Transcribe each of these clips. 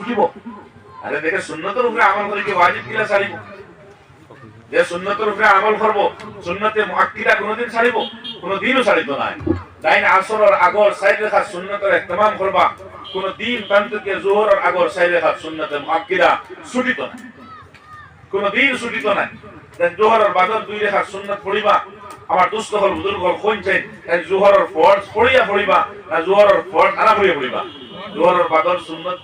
ছুটিব আরে দেখে সুন্নতের উপরে আমল করে কি ওয়াজিব কিলা ছাড়িব যে সুন্নতের উপরে আমল করব সুন্নতে মুআক্কিদা কোনদিন ছাড়িব কোনদিনও ছাড়িত না দাইন আসরের আগর সাইড রেখা সুন্নতের ইহতিমাম করবা কোনদিন তান্ত্রিক জোহরের আগর সাইড রেখা সুন্নতে মুআক্কিদা ছুটিত না কোনদিন ছুটিত না দেন জোহরের বাদর দুই রেখা সুন্নত পড়িবা আমার দুস্থ হল বুজুর্গ হল কোনছেন জোহরের ফরজ পড়িবা না জোহরের ফরজ আনা পড়িবা জোহরের বাদর সুন্নত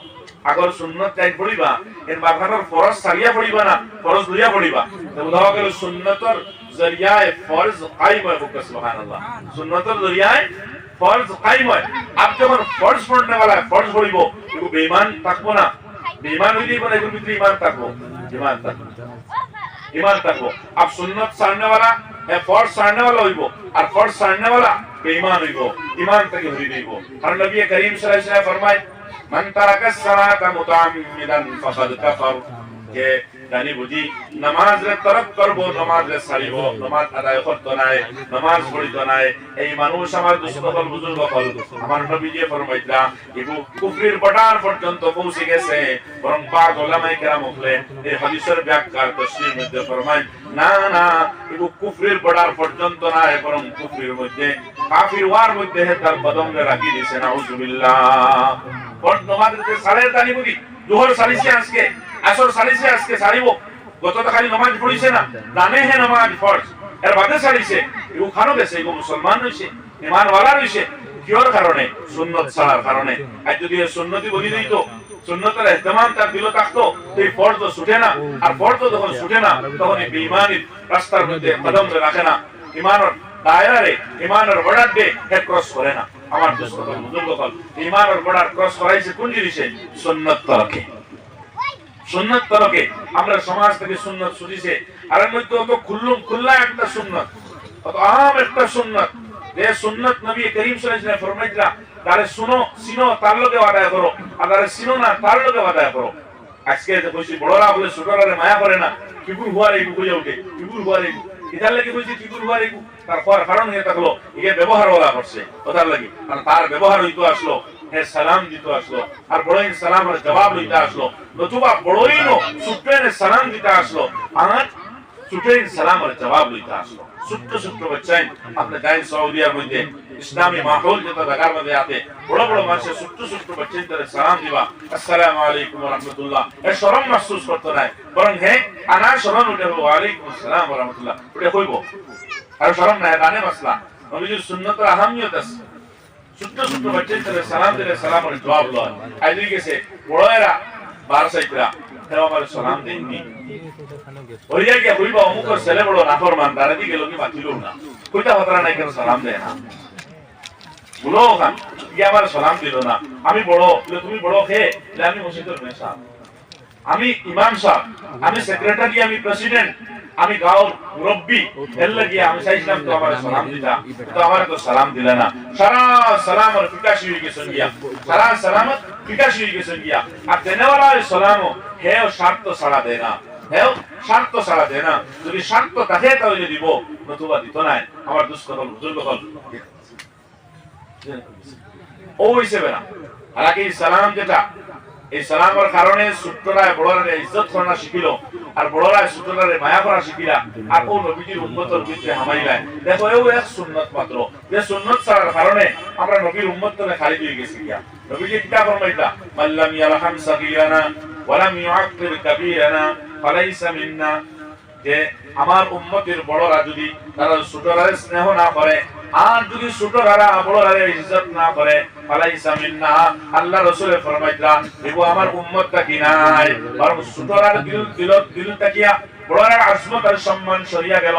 আগর সুন্নত টাইম পড়িবা এর বাদর ফরজ সারিয়া পড়িবা না ফরজ লইয়া পড়িবা তো বুঝাও গেল সুন্নতর জরিয়ায়ে ফরজ কায়েম হয় সুবহানাল্লাহ সুন্নতর জরিয়ায়ে ফরজ কায়েম হয় আপ যখন ফরজ পড়নে वाला ফরজ পড়িব এগো বেঈমান থাকবো না বেঈমান হইলেই বলে এগুলোর ভিতরে ঈমান থাকবো ঈমান থাকবো আপ সুন্নত ছাড়নে वाला ফরজ ছাড়নে वाला হইব আর ফরজ ছাড়নে वाला বেঈমান হইব ঈমান থেকে হই দিব কারণ নবী করিম সাল্লাল্লাহু আলাইহি ওয়াসাল্লাম ফরমায় মান তারাকাস সালাতা মুতাআম্মিদান ফাকাদ কাফার যে জানি বুঝি নামাজ রে তরক করব নামাজ রে ছাড়িব নামাজ আদায় করতে নাই নামাজ পড়িতে নাই এই মানুষ আমার দুষ্কল বুজুর্গ হল আমার নবী যে ফরমাইতা ইবু কুফরির বর্ডার পর্যন্ত পৌঁছে গেছে বরং পাক উলামায়ে কেরাম বলে এই হাদিসের ব্যাখ্যার তাফসীর মধ্যে ফরমায় না না ইবু কুফরির বর্ডার পর্যন্ত না বরং কুফরির মধ্যে কাফির ওয়ার মধ্যে তার কদম রাখি দিয়েছে নাউজুবিল্লাহ পর নামাজ রে সাড়ে জানি বুঝি জোহর সালিসি আজকে আসর সালিসে আজকে সারিব গতটা খালি নামাজ পড়িছে না জানে হে নামাজ ফরজ এর বাদে সারিছে ও খানো গেছে ও মুসলমান হইছে ঈমান ওয়ালা হইছে কিওর কারণে সুন্নাত ছাড়ার কারণে আজ যদি সুন্নতি বলি দিত সুন্নতের ইহতিমাম তার দিল থাকতো এই ফরজ তো ছুটে না আর ফরজ যখন ছুটে না তখন এই বেঈমানির রাস্তার মধ্যে কদম রাখে না ঈমানের দায়রারে ঈমানের বর্ডার দিয়ে হেড ক্রস করে না আমার দোস্ত বুজুর্গ হল ঈমানের বর্ডার ক্রস করাইছে কোন জিনিসে সুন্নাত তরকে সুন্নাত তরকে আমরা সমাজ থেকে সুন্নাত ছুটিছে আর মধ্যে অত খুল্লা একটা সুন্নাত অত আম একটা সুন্নাত যে সুন্নাত নবী করিম সাল্লাল্লাহু আলাইহি ওয়াসাল্লাম ফরমাইলা তারে শুনো সিনো তার লগে আদায় করো আর তারে সিনো না তার লগে আদায় করো আজকে যে কইছি বড়রা বলে ছোটরারে মায়া করে না কিবুর হুয়ারে বুঝে ওঠে কিবুর হুয়ারে ইতার লাগি কইছি কিবুর হুয়ারে তার কারণ হয়ে থাকলো ইয়ে ব্যবহার ওলা করছে ওটার লাগি আর তার ব্যবহার হইতো আসলো সালাম দিতে আসলো আর বড়ই সালামের জবাব দিতে আসলো নতুবা বড়ই নো সুট্টেনে সালাম দিতে আসলো আর সুট্টেনে সালামের জবাব দিতে আসলো ছোট্ট ছোট্ট বাচ্চাই আপনি গায়ে সৌদিয়ার মধ্যে ইসলামী মাহৌল যেটা ঢাকার মধ্যে আছে বড় বড় মানুষের ছোট্ট ছোট্ট বাচ্চাই তাদের সালাম দিবা আসসালামু আলাইকুম ওয়া রাহমাতুল্লাহ এর শরম মাহসুস করতে নাই বরং হে আনা শরম উঠে ওয়া আলাইকুম আসসালাম ওয়া রাহমাতুল্লাহ উঠে কইবো আর শরম নাই জানে মাসলা নবীর সুন্নতের আহমিয়ত আছে ছোট্ট ছোট্ট বাচ্চাদের সালাম দিলে সালামের জবাব লয় আইদি গেছে বড়রা বারসাইতরা হেও আমার সালাম দেননি ওইয়া কি হইবা অমুকর ছেলে বড় নাফরমান তারা দি গেল কি বাতিল না কইতা হতরা নাই কেন সালাম দেয় না বলো খান কি আমার সালাম দিল না আমি বড় তুমি বড় হে আমি মসজিদের মেসা আমি ইমাম সাহেব আমি সেক্রেটারি আমি প্রেসিডেন্ট আমি গাঁওর মুরব্বী এর লাগিয়ে আমি চাইছিলাম তো আমার সালাম দিতা তো আমার তো সালাম দিলে না সারা সালাম আর বিকাশী হয়ে গেছেন গিয়া সারা সালামত বিকাশী হয়ে গেছেন গিয়া আর দেনেওয়ালা সালামও হেও স্বার্থ ছাড়া দেয় না হেও স্বার্থ ছাড়া দেয় না যদি স্বার্থ থাকে তাহলে দিব নতুবা দিত নাই আমার দুষ্কল বুজুর্গ হল ও হিসেবে না আর এই সালাম যেটা এই সালামের কারণে ছোটরা বড়রা ইজ্জত করা শিখিল আর বড়রা ছোটরা মায়া করা শিখিলা আর ও নবীজির উম্মতের ভিতরে হামাইলা দেখো এও এক সুন্নাত মাত্র যে সুন্নাত ছাড়ার কারণে আমরা নবীর উম্মতকে খালি দিয়ে গেছি গিয়া নবীজি কিতাব ফরমাইতা মাল্লাম ইয়ারহাম সাগীরানা ওয়া লাম ইউআক্কির কাবীরানা ফালাইসা মিন্না যে আমার উম্মতের বড়রা যদি তারা ছোটরা স্নেহ না করে আর যদি ছোটরা বড়রা ইজ্জত না করে ফালাইসা মিন্না আল্লাহ রাসূল ফরমাইতা দেখো আমার উম্মতটা কি নাই আর ছোটরা দিল তাকিয়া বড়রা আজমত আর সম্মান সরিয়া গেল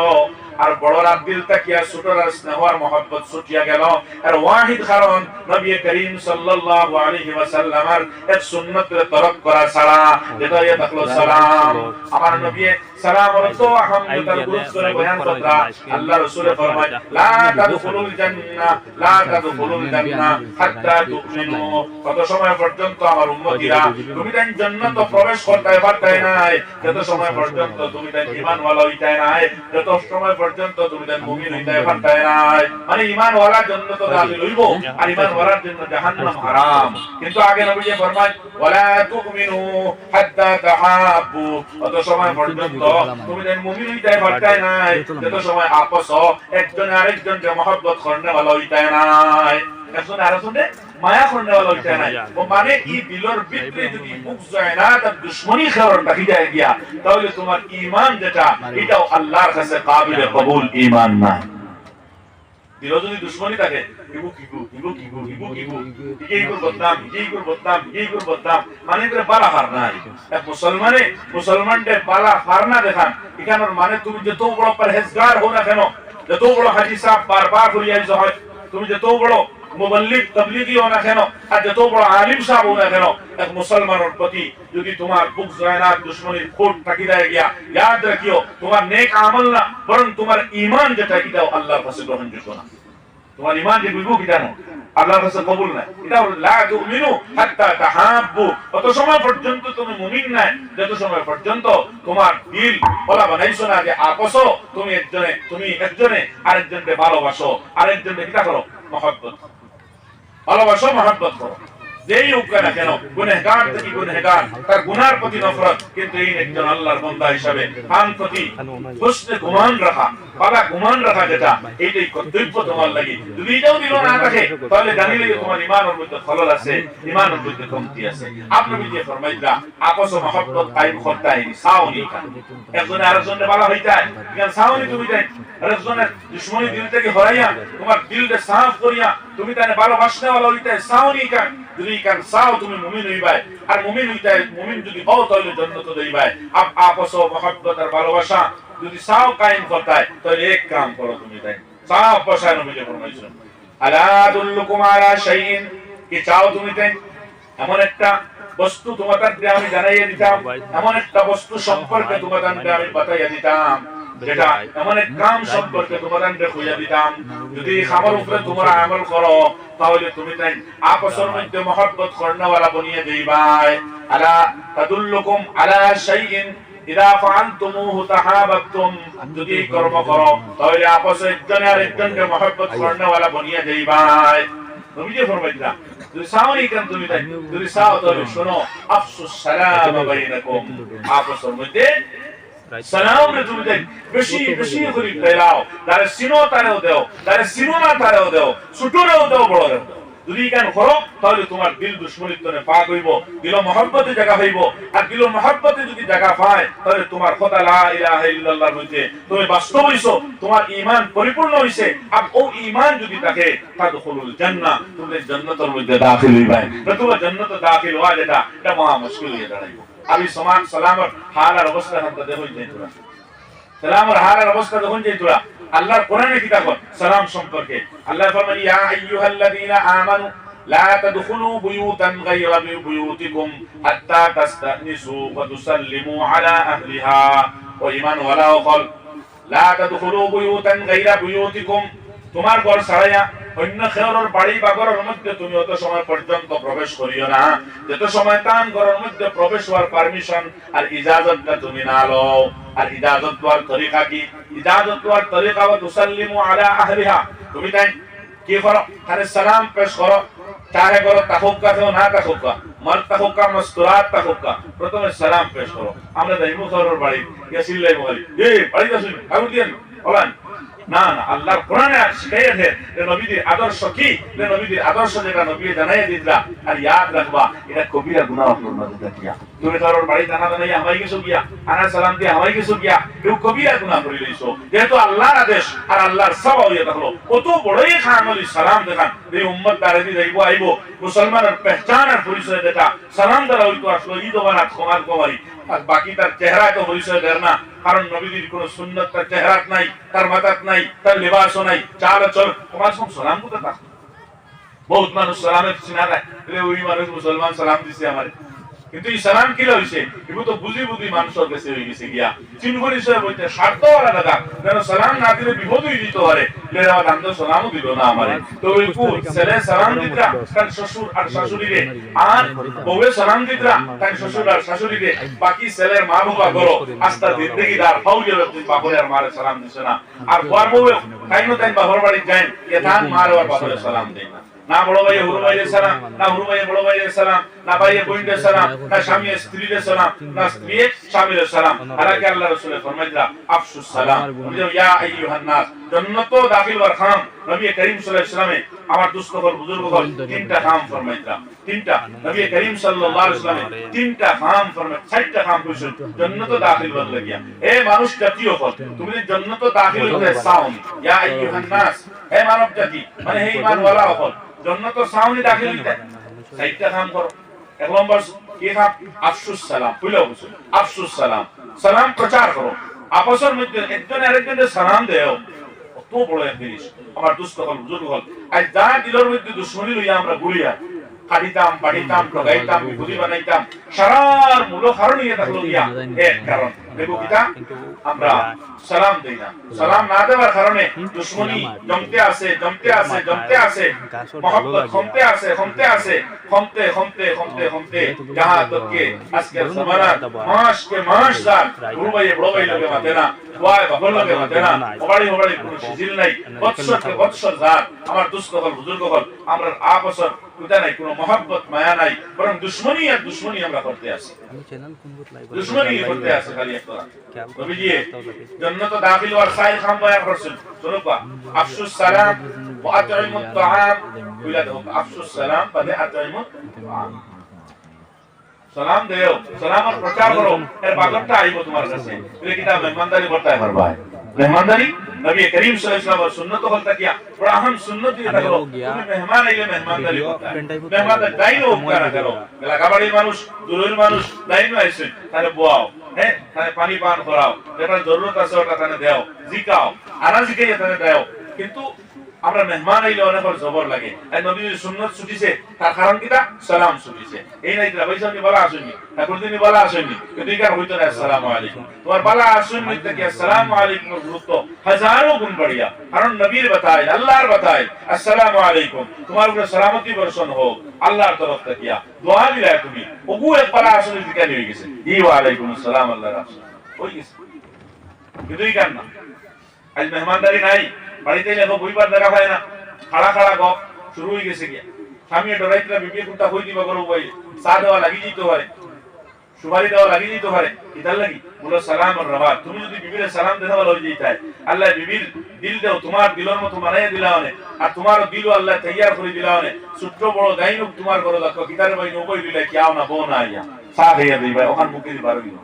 আর বড়রা দিল তাকিয়া ছোটরা স্নেহ আর মহব্বত ছুটিয়া গেল আর ওয়াহিদ কারণ নবী করিম সাল্লাল্লাহু আলাইহি ওয়াসাল্লামের এক সুন্নতের তরক করা ছাড়া যেটা ইয়া তাকলো সালাম আমার নবী সালাম অর্থ আহমিয়তার গুরুত্ব বয়ান করা আল্লাহ রাসূল ফরমায় লা তাদখুলুল জান্নাহ লা তাদখুলুল জান্নাহ হাত্তা তুমিনু কত সময় পর্যন্ত আমার উম্মতিরা তুমি তাই জান্নাত প্রবেশ করতে পারতে নাই যত সময় পর্যন্ত তুমি তাই ঈমানওয়ালা হইতে নাই যত সময় পর্যন্ত তুমি তাই মুমিন হইতে পারতে নাই মানে ঈমানওয়ালা জান্নাত দাখিল হইব আর ঈমানওয়ালার জন্য জাহান্নাম হারাম কিন্তু আগে নবী যে ফরমায় ওয়ালা তুমিনু হাত্তা তাহাব্বু কত সময় পর্যন্ত তুমি তাই মুমিন হইতে পারতে নাই যত সময় আপস একজন আরেকজনকে মহব্বত করনেওয়ালা হইতে নাই একজন আরেকজনকে মায়া করনেওয়ালা হইতে নাই ও মানে কি দিলর ভিতরে যদি মুখ জয়নাত আর দুশমনি খবর রাখি যায় গিয়া তাহলে তোমার ঈমান যেটা এটাও আল্লাহর কাছে কাবিলে কবুল ঈমান না দিল যদি দুশমনি থাকে মানে বালা হার নাই মুসলমানদের বালা হার না দেখান এখানোর মানে তুমি যত বড় পরহেজগার হো না কেন যত বড় হাজি সাহেব বারবার করিয়াইছ হয় তুমি যত বড় মুবল্লিগ তাবলীগী হো না কেন আর যত বড় আলিম সাহেব হো না কেন এক মুসলমানের প্রতি যদি তোমার বুক জয়নাত দুশমনির খোট থাকি যায় গিয়া ইয়াদ রাখিও তোমার নেক আমল না বরং তোমার ঈমান যেটা এটাও আল্লাহর কাছে গ্রহণযোগ্য না তোমার ঈমান যে বুঝবো কি জানো আল্লাহর কাছে কবুল না এটা হলো লা তুমিনু হাত্তা তাহাব্বু কত সময় পর্যন্ত তুমি মুমিন না যত সময় পর্যন্ত তোমার দিল বলা বানাইছো না যে আপস তুমি একজনে আরেকজনকে ভালোবাসো আরেকজনকে কি করো মহব্বত ভালোবাসো মহব্বত করো যেই হোক না কেন গুনাহগার থেকে গুনাহগার তার গুনার প্রতি নফরত কিন্তু এই একজন আল্লাহর বান্দা হিসাবে তার প্রতি হুসনে গুমান রাখা ভালো গুমান রাখা যেটা এইটাই কর্তব্য তোমার লাগি যদি এটাও দিল না থাকে তাহলে জানিলে তোমার ঈমানের মধ্যে খলল আছে ঈমানের মধ্যে কমতি আছে আপনি যে ফরমাইলা আপস মহব্বত কায়েম করতে আইনি সাওনি একজন আরেকজনের ভালো হইতে কেন সাওনি তুমি তাই আরেকজনের দুশমনি দিল থেকে হরাইয়া তোমার দিলকে সাফ করিয়া তুমি তাকে ভালোবাসনেওয়ালা হইতে সাওনি কেন যদি কান সাও তুমি মুমিন হইবাই আর মুমিন হইতে মুমিন যদি হও তাহলে জান্নাত হইবাই আপস মহব্বত আর ভালোবাসা যদি সাও কায়েম করতায় তাহলে এক কাম করো তুমি তাই সাও বসায় নবী যে ফরমাইছেন আলা দুল্লুকুম আলা শাইইন কি চাও তুমি তাই এমন একটা বস্তু তোমাদেরকে আমি জানাইয়া দিতাম এমন একটা বস্তু সম্পর্কে তোমাদেরকে আমি বাতাইয়া দিতাম যেটা এমন এক কাম সম্পর্কে তোমাদেরকে কইয়া দিতাম যদি খাবার উপরে তোমরা আমল করো তাহলে তুমি তাই আপসের মধ্যে মহব্বত করনেওয়ালা বনিয়ে যাইবাই আলা তাদুল্লুকুম আলা শাইইন ইদা ফাআলতুমুহু তাহাবাবতুম যদি কর্ম করো তাহলে আপসে একজনে আরেকজনকে মহব্বত করনেওয়ালা বনিয়ে যাইবাই নবী যে ফরমাইলা যদি সাওনি কেন তুমি তাই যদি সাও তাহলে শোনো আফসুস সালাম বাইনাকুম আপসের মধ্যে সালাম রে তুমি দেখ বেশি বেশি করে ফেলাও তারে সিনো তারেও দাও তারে সিনো না তারেও দাও ছোটরেও দাও বড়রেও দাও যদি কেন করো তাহলে তোমার দিল দুশমনিত্বনে পাক হইব দিল মহব্বতে জায়গা হইব আর দিল মহব্বতে যদি জায়গা পায় তাহলে তোমার কথা লা ইলাহা ইল্লাল্লাহর মধ্যে তুমি বাস্তব হইছো তোমার ঈমান পরিপূর্ণ হইছে আর ও ঈমান যদি থাকে তাদখুলুল জান্নাহ তুমি জান্নাতের মধ্যে দাখিল হইবা তোমার জান্নাতে দাখিল হওয়া যেটা এটা মহা মুশকিল হয়ে দাঁড়াইব আমি সমান সালামর হালার অবস্থা হাতে দেখুন যাইতুরা সালামর হালার অবস্থা দেখুন যাইতুরা আল্লাহর কোরআনে কি দেখো সালাম সম্পর্কে আল্লাহ ফরমান ইয়া আইয়ুহাল্লাযীনা আমানু লা তাদখুলু বুয়ুতান গায়রা বুয়ুতিকুম হাত্তা তাস্তানিসু ওয়া তুসাল্লিমু আলা আহলিহা ওয়া ঈমান ওয়ালা কল লা তাদখুলু বুয়ুতান গায়রা বুয়ুতিকুম তোমার ঘর ছাড়াইয়া অন্য খেয়রের বাড়ি বা ঘরের মধ্যে তুমি অত সময় পর্যন্ত প্রবেশ করিও না যত সময় তান ঘরের মধ্যে প্রবেশ হওয়ার পারমিশন আর ইজাজতটা তুমি না লও আর ইজাজত দেওয়ার তরিকা কি ইজাজত দেওয়ার তরিকা ওয়া তুসাল্লিমু আলা আহলিহা তুমি তাই কি করো তারে সালাম পেশ করো চাহে করো তাহুক্কা কেউ না তাহুক্কা মার তাহুক্কা মস্তুরাত তাহুক্কা প্রথমে সালাম পেশ করো আমরা দাইমু খেয়রের বাড়ি গেছিলাই বলি এই বাড়িতে শুনি আবু দিন বলেন না না আল্লাহর কোরআনে শিখাইছে যে নবীদের আদর্শ কি যে নবীদের আদর্শ যেটা নবী জানাইয়া দিলা আর ইয়াদ রাখবা এটা কবিরা গুনাহ আপনার মধ্যে দিয়া তুমি কারোর বাড়ি জানা নাই আমাই কিছু গিয়া আনা সালাম দিয়ে আমাই কিছু গিয়া কেউ কবিরা গুনাহ করে লইছো যেহেতু আল্লাহর আদেশ আর আল্লাহর সওয়া হইয়া থাকলো কত বড়ই খানলি সালাম দেখান এই উম্মত দাঁড়াই যাইবো আইবো মুসলমানের পহচান আর পরিচয় যেটা সালাম দ্বারা হইতো আসলো ঈদ ওয়ারাত খমার কমারি আর বাকি তার চেহারা তো পরিচয় দেয় না কারণ নবীর কোন সুন্নাত তার চেহারাত নাই তার মাথাত নাই তার লিবাসও নাই চাল চল তোমার সব সালাম করতে থাকতো বহুত মানুষ সালামের চিনা নাই ওই মানুষ মুসলমান সালাম দিছে আমারে কিন্তু এই সালাম কি হইছে এগুলো তো বুঝি বুঝি মানুষের কাছে হয়ে গেছে গিয়া চিনফুর হিসেবে বলতে স্বার্থ ওরা লাগা যেন সালাম না দিলে বিপদ হয়ে দিতে পারে লেরা দান্ত সালামও দিল না আমারে তো ওই ছেলে সালাম দিতরা তার শ্বশুর আর শাশুড়িরে আর বউয়ে সালাম দিতরা তার শ্বশুর আর শাশুড়িরে বাকি ছেলের মা বাবা করো আস্তা জিন্দেগি দার ফাউলিয়া বাপরে আর মারে সালাম দিছে না আর বর বউয়ে কাইনো তাই বাবার বাড়ি যায় এথান মারে আর বাপরে সালাম দেয় না না বড় ভাই হুরু ভাইয়ের সালাম না হুরু ভাই বড় ভাইয়ের সালাম না ভাই বোনের সালাম না স্বামী স্ত্রীর সালাম না স্ত্রী স্বামীর সালাম হালাকে আল্লাহ রাসূল ফরমাইলা আফসুস সালাম ইয়া আইয়ুহান নাস জান্নাত দাখিল ওয়ার খাম নবী করিম সাল্লাল্লাহু আলাইহি ওয়াসাল্লামে আমার দুস্থকল বুজুর্গগণ তিনটা খাম ফরমাইলা তিনটা নবী করিম সাল্লাল্লাহু আলাইহি ওয়াসাল্লামে তিনটা খাম ফরমাই চারটা খাম কইছেন জান্নাত দাখিল হওয়ার লাগিয়া এ মানুষ জাতীয় হল তুমি জান্নাত দাখিল হতে চাও ইয়া আইয়ুহান নাস হে মানব জাতি মানে হে ঈমানওয়ালা হল জান্নাত সাউনি দাখিল হইতে চারটা কাম করো এক নম্বর কি কাম আফসুস সালাম কইলাও বুঝো আফসুস সালাম সালাম প্রচার করো আপসের মধ্যে একজন আরেকজনের সালাম দেও কত বড় এক জিনিস আমার দুস্থ হল বুজুর্গ হল আজ যা দিলের মধ্যে দুশমনী লইয়া আমরা গুলিয়া কাটিতাম পাড়িতাম ঠগাইতাম বিপদী বানাইতাম সারার মূল কারণ ইয়ে থাকলো গিয়া এক কারণ দেখো কিতা আমরা সালাম দেই না সালাম না দেওয়ার কারণে দুশমনী জমতে আছে জমতে আছে জমতে আছে মহব্বত কমতে আছে কমতে আছে কমতে কমতে কমতে কমতে যাহা তককে আজকের জমানা মাস কে মাস যান গুরু ভাই বড় ভাই লগে মাতে না ওয়াই বাবল লগে মাতে না ওবাড়ি ওবাড়ি কোনো সিজিল নাই বৎসর কে বৎসর যান আমার দুস্থ হল বুজুর্গ হল আমরা আপসর কুতা নাই কোনো মহব্বত মায়া নাই বরং দুশমনী আর দুশমনী আমরা করতে আছি দুশমনী করতে আছে খালি একটা নবী জি জান্নাত দাখিল ওয়ার খায়র খাম বয়ান করছেন শুনো পা আফসুস সালাম ওয়া আতইমুত তাআম কইলা দাও আফসুস সালাম বাদে আতইমুত তাআম সালাম দেও সালাম আর প্রচার করো এর বাগরটা আইবো তোমার কাছে তুমি কিতাব মেহমানদারি করতে পারবা মেহমানদারি নবী করিম সাল্লাল্লাহু আলাইহি ওয়াসাল্লাম সুন্নাত বলতা কিয়া বড় আহম সুন্নত দিয়ে থাকো তুমি মেহমান আইলে মেহমানদারি করতে মেহমানদারি দাইনো উপকার করো এলাকাবাড়ির মানুষ দূরের মানুষ দাইনো আইছে তারে বোয়াও হ্যাঁ তারে পানি পান করাও যেটা জরুরত আছে ওটা তারে দাও জিকাও আনা জিকাইয়া তারে দাও কিন্তু আমরা মেহমান আইলে অনেক জবর লাগে আর নবীর সুন্নাত ছুটিছে তার কারণ কিটা সালাম ছুটিছে এই নাই দিলা ভাইসানি বলা আসেনি ঠাকুর দিনী বলা আসেনি কিন্তু একার হইতো না আসসালামু আলাইকুম তোমার বলা আসেনি থেকে আসসালামু আলাইকুম গুরুত্ব হাজারো গুণ বাড়িয়া কারণ নবীর বাতায় আল্লাহর বাতায় আসসালামু আলাইকুম তোমার উপরে সালামতি বর্ষণ হোক আল্লাহর তরফ থেকে দোয়া দিলা তুমি ওগু এক বলা আসেনি দিকা হয়ে গেছে ই ওয়া আলাইকুম আসসালাম আল্লাহর রাসূল হই গেছে কিন্তু এই কান না আজ মেহমানদারি নাই বাড়িতে লেখো বইবার দেখা হয় না খাড়া খাড়া গপ শুরু হয়ে গেছে গিয়া স্বামী ডরাইতরা বিবি কুটা হই দিবা করো বই চা দেওয়া লাগি যেতে পারে সুপারি দেওয়া লাগি যেতে পারে ইদার লাগি বলো সালাম আর রওয়া তুমি যদি বিবির সালাম দেওয়া হলো যেতে আল্লাহ বিবির দিল দেও তোমার দিলের মতো বানাইয়া দিলাওনে আর তোমার দিলও আল্লাহ তৈয়ার করে দিলাওনে ছোট বড় দাইনুক তোমার বড় দেখো কিতারে ভাই নবই দিলে কিয়াও না বউ না আইয়া চা খাইয়া দিই ভাই ওখান মুখে দিবার হইল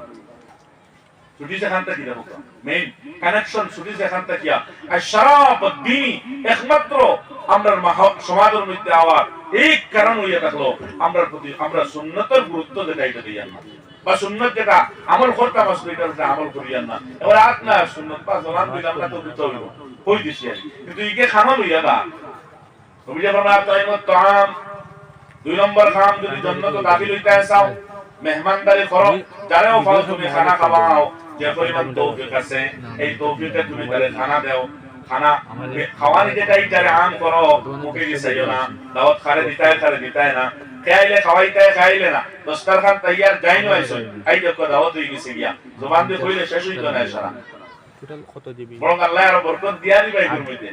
ছুটি से खानता की देखो मेन কানেকশন ছুটি से खानता किया আর শরাব দ্বীনি একমাত্র আমরার সমাজের মধ্যে আওয়ার এই কারণ হইয়া থাকলো আমরার প্রতি আমরা সুন্নতের গুরুত্ব যেটা এটা দিই না বা সুন্নত যেটা আমল করতাম আসলে এটা আমল করিয়ান না এবার আপনা সুন্নত পাঁচ জনান দিলাম না তো দিতে হইব কই দিছি কিন্তু ইকে খানা লইয়া না তুমি যে আমরা তাইমত তাম দুই নম্বর খাম যদি জান্নাত দাখিল হইতে চাও মেহমানদারি করো যারাও পাও তুমি খানা খাওয়াও যে পরিমাণ তৌফিক আছে এই তৌফিকে তুমি তারে খানা দাও খানা খাওয়ানি যেটাই যারা আম করো মুখে দিছাইও না দাওয়াত খারে দিতায় না খাইলে খাইলে না দস্তরখান তৈয়ার যাইনো আইছো এই দেখো দাওয়াত হই গেছে গিয়া জবান দিয়ে কইলে শেষ হইতো না সারা টোটাল কত দিবি বরং আল্লাহ আর বরকত দিয়া দিবে এই মধ্যে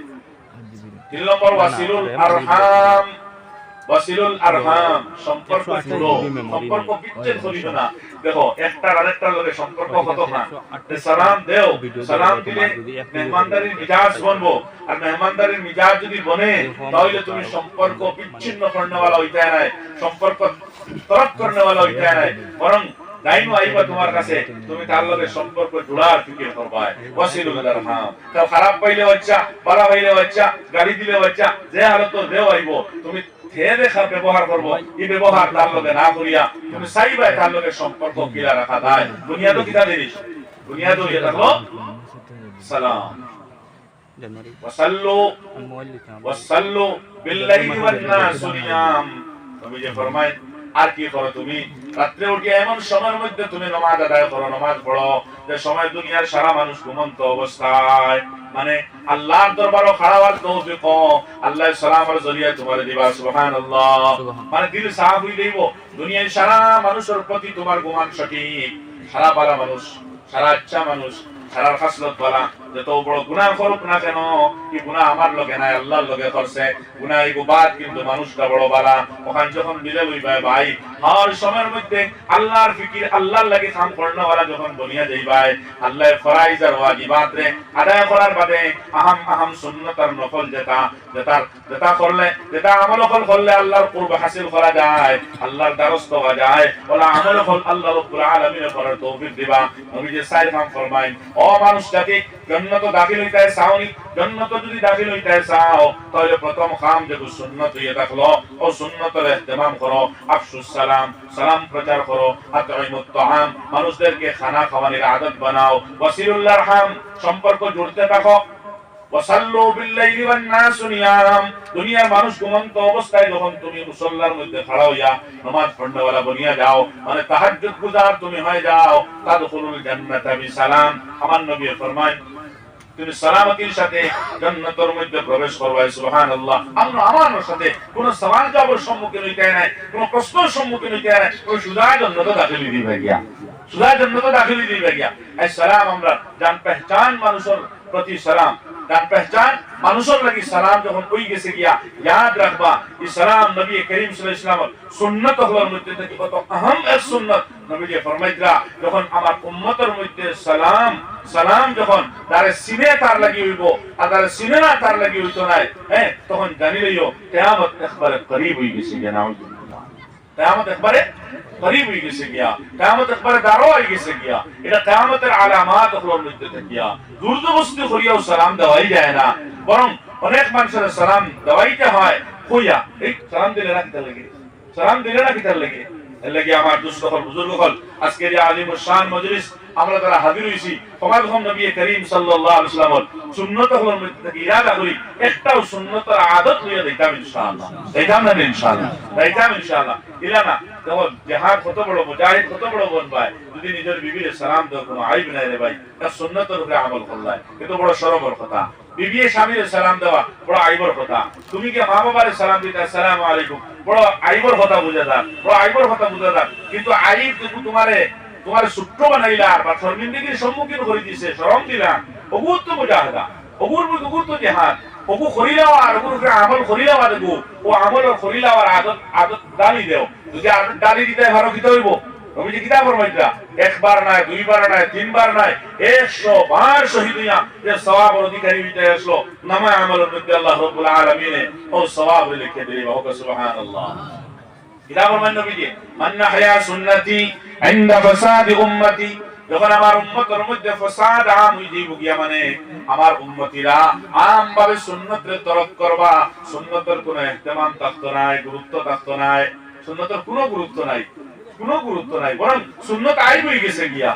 3 নম্বর ওয়াসিলুল আরহাম সম্পর্ক পুরো সম্পর্ক বিচ্ছেদ করিও না দেখো একটা আরেকটার লগে সম্পর্ক কত না সালাম দেও সালাম দিলে মেহমানদারির মিজাজ বনবো আর মেহমানদারির মিজাজ যদি বনে তাহলে তুমি সম্পর্ক বিচ্ছিন্ন করনেওয়ালা হইতে নাই সম্পর্ক তরক করনেওয়ালা হইতে নাই বরং দাইনো আইবা তোমার কাছে তুমি তার লগে সম্পর্ক জোড়ার ফিকির করবা ওয়াসিলুল আরহাম তাও খারাপ পাইলে বাচ্চা বালা পাইলে বাচ্চা গালি দিলে বাচ্চা যে হালত দেও আইবো তুমি দেখা ব্যবহার করবো এই ব্যবহার তার লগে না করিয়া তুমি চাইবা তার লগে সম্পর্ক কিলা রাখা যায় দুনিয়া তো কিতা জিনিস দুনিয়া তো ইয়ে থাকলো সালাম ওয়াসাল্লু বিল্লাইলি ওয়ান নাসু নিয়াম তুমি যে ফরমায় আর কি করো তুমি রাত্রে উঠে এমন সময়ের মধ্যে তুমি নামাজ আদায় করো, নামাজ পড়ো যে সময় দুনিয়ার সারা মানুষ ঘুমন্ত অবস্থায় মানে আল্লাহর দরবারে খাড়া হওয়ার তৌফিক আল্লাহ সালামের জরিয়া তোমার দিবা। সুবহানাল্লাহ। মানে দিল সাফ হই দেব, দুনিয়ার সারা মানুষের প্রতি তোমার গুমান সঠিক, সারা ভালো মানুষ, সারা আচ্ছা মানুষ, সারা খাসলত বলা যত বড় গুনাহ করুক না কেন, কি গুনাহ আমার লগে নাই আল্লাহর লগে করছে, গুনাহ এই বাদ কিন্তু মানুষটা বড় বালা। ওখান যখন মিলে লইবা ভাই হর সময়ের মধ্যে আল্লাহর ফিকির আল্লাহর লাগি কাম করনা ওরা যখন দুনিয়া যাইবাই আল্লাহ ফরাইজ আর ওয়াজিবাত রে আদায় করার বাদে আহাম সুন্নাত আর নফল যেটা করলে যেটা আমল করলে আল্লাহর কুরব হাসিল করা যায়, আল্লাহর দ্বারস্থ হওয়া যায়, ওলা আমল আল্লাহ রাব্বুল আলামিনের করার তৌফিক দিবা। নবী যে সাইর কাম ফরমাইন, ও মানুষ জাতি জান্নাত দাখিল হইতে চাওনি, জান্নাত যদি দাখিল হইতে চাও তাহলে প্রথম কাম যে সুন্নাত হইয়া থাকলো ও সুন্নতের ইহতিমাম করো, আফসুস সালাম, সালাম প্রচার করো, আতঈমুত তাআম, মানুষদেরকে খানা খাওয়ানোর আদত বানাও, ওয়াসিলুল আরহাম, সম্পর্ক জুড়তে থাকো, ওয়াসাল্লু বিল-লাইলি ওয়ান-নাসু নিয়াম, দুনিয়ার মানুষ ঘুমন্ত অবস্থায় যখন তুমি মুসল্লার মধ্যে খাড়া হইয়া নামাজ পড়নেওয়ালা বনিয়া যাও, মানে তাহাজ্জুদ গুজার তুমি হয়ে যাও, তাদখুলুল জান্নাতা বিসালাম, আমার নবী ফরমান তুমি সালামতির সাথে জান্নাতের মধ্যে প্রবেশ করবে। সুবহানাল্লাহ। আমরা আমাদের সাথে কোন সওয়াল জবাবের সম্মুখীন হইতে নাই, কোন প্রশ্নের সম্মুখীন হইতে নাই, ওই সুজা জান্নাতে দাখিল দিবে গিয়া, সুজা জান্নাতে দাখিল দিবে গিয়া। এই সালাম আমরা জান পহচান মানুষের প্রতি সালাম, জান পহচান মানুষের লাগি সালাম যখন কই গেছে গিয়া ইয়াদ রাখবা এই সালাম নবী করিম সাল্লাল্লাহু আলাইহি ওয়াসাল্লাম সুন্নাত হওয়ার মধ্যে থেকে কত আহম এক সুন্নাত। নবী ফরমাইতরা যখন আমার উম্মতের মধ্যে সালাম যখন তার সিনে তার লাগি হইব আর তার সিনে না তার লাগি হইতো না, হ্যাঁ তখন জানি লইও কিয়ামত একবারে করিব হই গেছে গিয়া। নাউজুবিল্লাহ। কিয়ামত একবারে করিব হই গেছে গিয়া, কিয়ামত একবারে দাঁড়ো হই গেছে গিয়া। এটা কিয়ামতের আলামত হলোর মধ্যে থাকিয়া দুর্দবস্তি করিয়াও সালাম দেওয়াই যায় না, বরং অনেক মানুষের সালাম দেওয়াইতে হয় কইয়া এই সালাম দিলে রাখতে লাগে, সালাম দিলে রাখতে লাগে। এর লাগি আমার দুস্থ হল বুজুর্গ হল আজকের এই আলিমুল শান মজলিস আমরা তারা হাজির হইছি ফকাতহম নবী করিম সাল্লাল্লাহু আলাইহি ওয়াসাল্লাম সুন্নাত হলোর মধ্যে থেকে ইরাদা করি একটাও সুন্নতের আদত লইয়া দিতাম ইনশাআল্লাহ, দিতাম না ইনশাআল্লাহ, দিতাম ইনশাআল্লাহ। ইলা না দেখো জিহাদ কত বড় মুজাহিদ কত বড় বন ভাই, যদি নিজের বিবির সালাম দাও কোনো আইব নাই রে ভাই, এটা সুন্নতের উপরে আমল করলাই এত বড় শরমের কথা। বিবি স্বামীর সালাম দেওয়া বড় আইবর কথা, তুমি কি মা বাবার সালাম দিতে আসসালামু আলাইকুম বড় আইবর কথা বুঝা যায়, বড় আইবর কথা বুঝা যায়। কিন্তু আইব দেখো তোমার সূত্র বানাইলা বা শর্মিন্দগির সম্মুখীন করে দিছে, শরম দিলা, ওগুর তো মুজাহিদা, ওগুর তো জিহাদ, ওগু খরিলাওয়া আর ওগুর উপরে আমল খরিলাওয়া দেখো, ও আমল আর খরিলাওয়ার আদত ডালি দেও, যদি আদত ডালি দিতে ভালো কিতে হইব। তুমি যে কিতাব ফরমাইতা একবার নাই দুইবার নাই তিনবার নাই 100 বার শহীদ হইয়া যে সওয়াবের অধিকারী হইতে আসলো, নামা আমলের মধ্যে আল্লাহ রাব্বুল আলামিন ও সওয়াব লিখে দিবে। সুবহানাল্লাহ। কিতাব ফরমান নবীজি মান নাহয়া সুন্নতি ইনদা ফাসাদি উম্মতি, যখন আমার উম্মতের মধ্যে ফাসাদ আম হই যাইব গিয়া মানে আমার উম্মতিরা আম ভাবে সুন্নতের তরক করবা, সুন্নতের কোনো ইহতিমাম থাকতো নাই, গুরুত্ব থাকতো নাই, সুন্নতের কোনো গুরুত্ব নাই, কোনো গুরুত্ব নাই, বরং সুন্নত আইব হই গেছে গিয়া।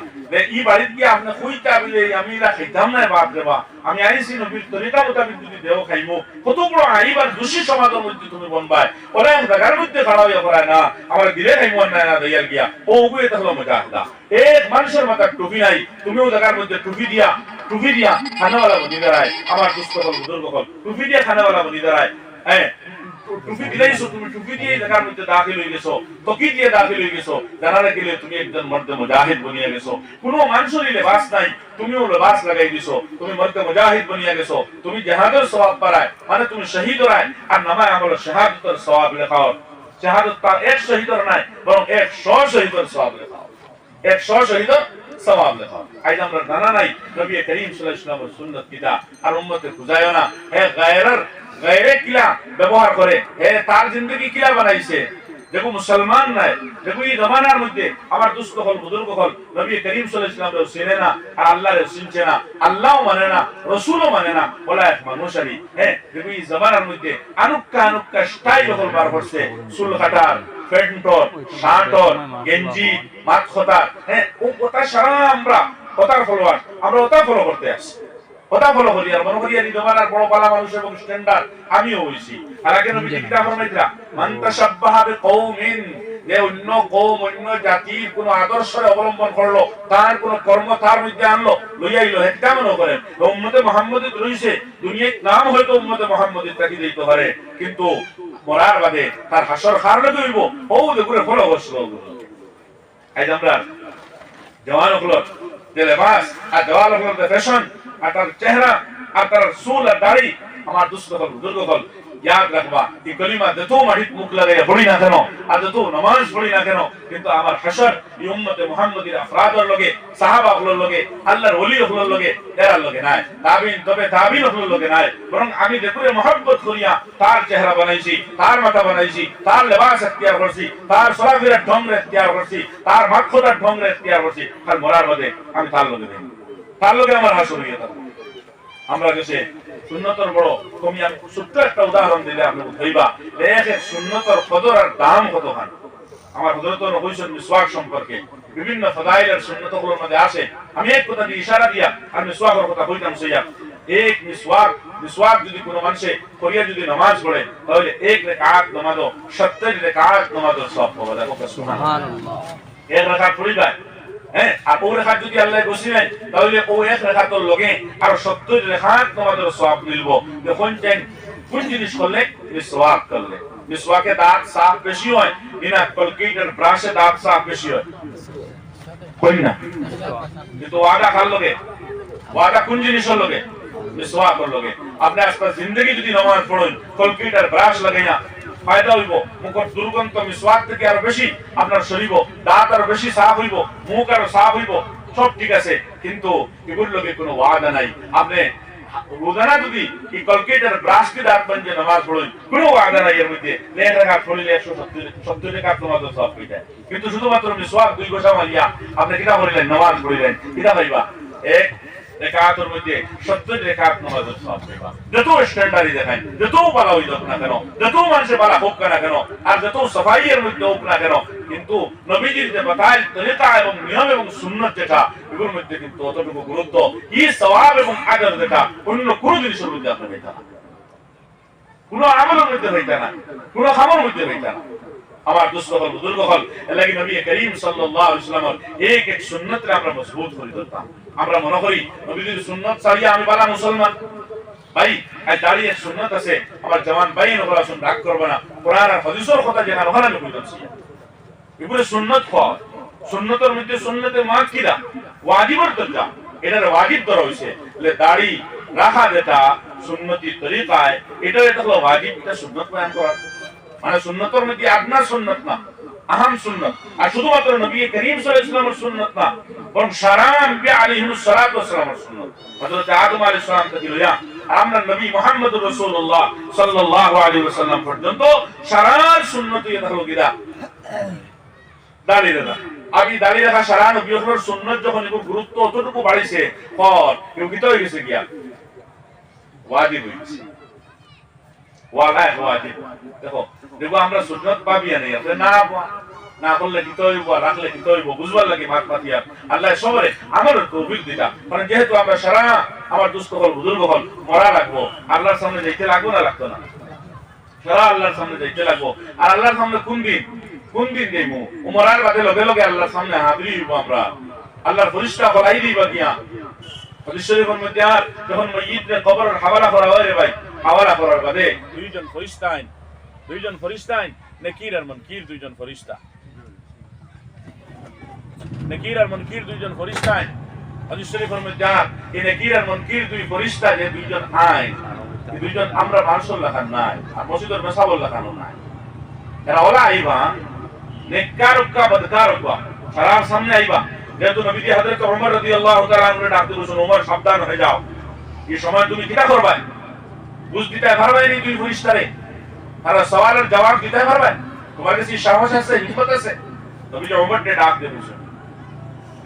এই বাড়িতে গিয়া আপনি কইতা বলে আমি এরা খাইতাম না, বাপ রে বাপ আমি আইছি নবীর তরিকা মোতাবেক যদি দেও খাইমু, কত বড় আইব আর দোষী সমাজের মধ্যে তুমি বনবাই। ওরা জায়গার মধ্যে খাড়া হইয়া পড়ায় না আমার দিলে খাইমু না না দইয়ার গিয়া ও গুয়ে তাহলে মুজাহিদা। এক মানুষের মাথার টুপি নাই, তুমিও জায়গার মধ্যে টুপি দিয়া খানাওয়ালা বনি দাঁড়ায়, আমার দুস্থ হল বুজুর্গ হল টুপি দিয়া খানাওয়ালা বনি দাঁড়ায়, হ্যাঁ টুপি দিলাইছো, তুমি টুপি দিয়ে জায়গার মধ্যে দাখিল হয়ে গেছো, তকি দিয়ে দাখিল হয়ে গেছো, জানা রাখিলে তুমি একজন মর্দে মুজাহিদ বনিয়া গেছো। কোনো মানুষেরই লেবাস নাই, তুমিও লেবাস লাগাই দিছো, তুমি মর্দে মুজাহিদ বনিয়া গেছো, তুমি জিহাদের সওয়াব পারায় মানে তুমি শহীদ হরায় আর নামায় আমল শাহাদাতের সওয়াব লেখাও। শাহাদাত তার এক শহীদের নাই, বরং 100 শহীদের সওয়াব লেখাও, 100 শহীদের সওয়াব লেখাও। আজ আমরা জানা নাই নবী করিম সাল্লাল্লাহু আলাইহি ওয়াসাল্লামের সুন্নাত কিতা আর উম্মতে খুঁজায়ও না, হে গায়রে কিলা ব্যবহার করে, হে তার জিন্দগি কিলা বানাইছে। দেখো মুসলমান নাই, দেখো এই জমানার মধ্যে আমার দুস্থ হল বুজুর্গ হল নবী করিম সাল্লাল্লাহু আলাইহি ওয়াসাল্লাম চিনে না আর আল্লাহরে চিনছে না, আল্লাহও মানে না রাসূলও মানে না, বলা এক মানুষারি। হ্যাঁ দেখো এই জমানার মধ্যে আনুক্কা স্টাইল হল বার করছে, চুল কাটার, প্যান্টর, শার্টর, গেঞ্জি, মাথ খোতা, হ্যাঁ ও কথা সারা আমরা কথার ফলোয়ার, আমরা ওটা ফলো করতে আসি, কথা ফলো করি আর মনে করি এই জমানার বড় পালা মানুষ এবং স্ট্যান্ডার্ড আমিও হইছি। আর আগে নবী কিতাব ফরমাইতরা মান তাশাব্বাহা বিকওমিন, যে অন্য কওম অন্য জাতির কোন আদর্শের অবলম্বন করলো, তার কোন কর্ম তার মধ্যে আনলো, লইয়াইলো, এটা মনে করেন উম্মতে মুহাম্মদী রইছে, দুনিয়ার নাম হয়তো উম্মতে মুহাম্মদী তাকে দিতে পারে, কিন্তু মরার বাদে তার হাসর খারলে হইব ও দেখুরে ফলো বসলো। আজ আমরা জওয়ান হলো যে লেবাস আর জওয়ান হলো যে ফ্যাশন আর তার চেহারা আর তার চুল আর দাড়ি, আমার দুষ্ট হল বুজুর্গ হল याद रखबा कि कलिमा যত মাটিত মুখ লাগাইয়া পড়ি না কেন আর যত নামাজ পড়ি না কেন, কিন্তু আমার হাসর এই উম্মতে মুহাম্মদীর আফরাদের লগে, সাহাবা হলোর লগে, আল্লাহর ওলি হলোর লগে, এরার লগে নাই, তাবিন তবে তাবিন হলোর লগে নাই, বরং আমি দেখুরে মহব্বত করিয়া তার চেহারা বানাইছি, তার মাথা বানাইছি, তার লেবাস এখতিয়ার করছি, তার সরাফিরার ঢং এখতিয়ার করছি, তার মাখতার ঢং এখতিয়ার করছি, আর মরার বাদে আমি তার লগে দেই, তার লগে আমার হাসর হইয়া থাকবো। আমরা কাছে সুন্নতর বড় তুমি আমি ছোট্ট একটা উদাহরণ দিলে আপনি বুঝাইবা দেখে সুন্নতর কদর আর দাম কতখান। আমার হযরত নবীর মিসওয়াক সম্পর্কে বিভিন্ন ফদাইলের সুন্নতগুলোর মধ্যে আসে, আমি এক কথা দিয়ে ইশারা দিয়া আর মিসওয়াকের কথা কইতাম সেইয়া এক মিসওয়াক যদি কোনো মানুষে করিয়া যদি নামাজ পড়ে তাহলে এক রাকাত নামাজও 70 রাকাত নামাজের সওয়াব পাবে। দেখো সুবহানাল্লাহ, এক রাকাত পড়িবা হ্যাঁ, আর ও রেখাত যদি আল্লাহ বসিলেন তাহলে ও এক রেখাতর লগে আর 70 রেখাত তোমাদের সওয়াব মিলবো। যখন যেন কোন জিনিস করলে মিসওয়াক করলে, মিসওয়াকে দাঁত সাফ বেশি হয় না কলকেটের ব্রাশে দাঁত সাফ বেশি হয় কই না, কিন্তু ওয়াদা কার লগে, ওয়াদা কোন জিনিসের লগে, মিসওয়াকের লগে। আপনি আজকাল জিন্দেগি যদি নামাজ পড়েন কলকেটের ব্রাশ লাগাইয়া ফায়দা হইব, মুখের দুর্গন্ধ মিসওয়াক থেকে আরো বেশি আপনার শরীর, দাঁত আরো বেশি সাফ হইব, মুখ আরো সাফ হইব, সব ঠিক আছে, কিন্তু এগুলোর লগে কোনো ওয়াদা নাই। আপনি রোজানা যদি এই কলকেটের ব্রাশ দিয়ে দাঁত বানিয়ে নামাজ পড়েন কোনো ওয়াদা নাই এর মধ্যে, এক রাকাত পড়লে 170 রাকাত নামাজ সওয়াব হয়ে যায়, কিন্তু শুধুমাত্র মিসওয়াক দুই গোছা মারিয়া আপনি কিটা পড়লেন, নামাজ পড়লেন, কিটা পাইবা এক রেকাতের মধ্যে 70 রেকাত নামাজের সওয়াব পাইবা। যত স্ট্যান্ডার্ডই দেখায়, যত ভালো হইল না কেন, যত মানুষে ভালো হোক না কেন, আর যত সাফাইয়ের মধ্যে হোক না কেন, কিন্তু নবীজির যে বাতায় তরিকা এবং নিয়ম এবং সুন্নাত যেটা এগুলোর মধ্যে কিন্তু অতটুকু গুরুত্ব, এই সওয়াব এবং আজর যেটা অন্য কোনো জিনিসের মধ্যে আপনি পাইতা না, কোনো আমলের মধ্যে পাইতা না, কোনো খামের মধ্যে পাইতা না। আমার দুষ্ট হল বুজুর্গ হল লাগি নবী করিম সাল্লাল্লাহু আলাইহি ওয়াসাল্লামের এক এক সুন্নতকে আমরা মজবুত করে ধরতাম। আমরা মনে করি নবীজির সুন্নাত ছাড়িয়ে আমি বালা মুসলমান ভাই, আর দাঁড়িয়ে এক সুন্নাত আছে আমার জওয়ান ভাই নবরা শুন রাগ করবে না, কোরআন আর হাদিসের কথা যেখানে ওখানে আমি কইতাছি এগুলো সুন্নাত হয়, সুন্নতের মধ্যে সুন্নতের মান কিরা ওয়াজিবের দরজা, এটার ওয়াজিব ধরা হইছে, বলে দাড়ি রাখা যেটা সুন্নতি তরিকায় এটা হলো ওয়াজিব, এটা সুন্নাত বয়ান করা মানে সুন্নতের মধ্যে আপনার সুন্নাত না, আহম সুন্নাত, আর শুধুমাত্র নবী করিম সাল্লাল্লাহু আলাইহি ওয়াসাল্লামের সুন্নাত না, বরং সারা নবী আলাইহিস সালাতু ওয়াসসালামের সুন্নাত। হযরত আদম আলাইহিস সালাম থেকে লইয়া আমরা নবী মুহাম্মদুর রাসূলুল্লাহ সাল্লাল্লাহু আলাইহি ওয়াসাল্লাম পর্যন্ত সারা সুন্নাত এটা হলো কিরা দাঁড়িয়ে রাখা। আমি দাঁড়িয়ে রাখা সারা নবীর সুন্নাত যখন এর গুরুত্ব অতটুকু বাড়িছে পর কেউ কি তো হয়ে গেছে গিয়া ওয়াজিব হইছে, ওয়াজিব। দেখো দেখো আমরা সুন্নাত পাবিয়া নেই, আপনি না করলে কি হইব, রাখলে কি হইব, বুঝবার লাগে ভাত পাতিয়া আল্লাহ সবরে আমার তৌফিক দিতা। কারণ যেহেতু আমরা সারা আমার দুস্থ হল বুজুর্গ হল মরা লাগবো, আল্লাহর সামনে যাইতে লাগবো না লাগতো না, সারা আল্লাহর সামনে যাইতে লাগবো। আর আল্লাহর সামনে কোন দিন যাইবো, মরার বাদে লগে লগে আল্লাহর সামনে হাজির হইব, আমরা আল্লাহর ফরিশতা বলাই দিবা গিয়া হাদিস শরীফের মধ্যে। আর যখন মাইয়িতরে কবরের হাওয়ালা করা হয় রে ভাই, হাওয়ালা করার বাদে দুইজন ফরিশতা নেকির আর মুনকির, দুইজন ফরিশতা নেকির আর মুনকির দুইজন ফরিশতা হাদিস শরীফের মধ্যে। এই নেকির আর মুনকির দুই ফরিশতা যে দুইজন আইন, এই দুইজন আমরা মানুষের লেখান নাই আর মসজিদের মেসাবল লেখানো নাই, এরা ওলা আইবা নেককার উক্কা বদকার উক্কা সারার সামনে আইবা। যেহেতু নবীজি হযরত ওমর রাদিয়াল্লাহু তাআলা আনহু ডাকতে বলেছেন, ওমর সাবধান হয়ে যাও, এই সময় তুমি কিটা করবা, বুঝ দিতে পারবে না দুই ফরিশতারে, আর সওয়ালের জবাব দিতে পারবে, তোমার কাছে সাহস আছে, হিম্মত আছে? নবীজি ওমরকে ডাক দিয়ে বলেছেন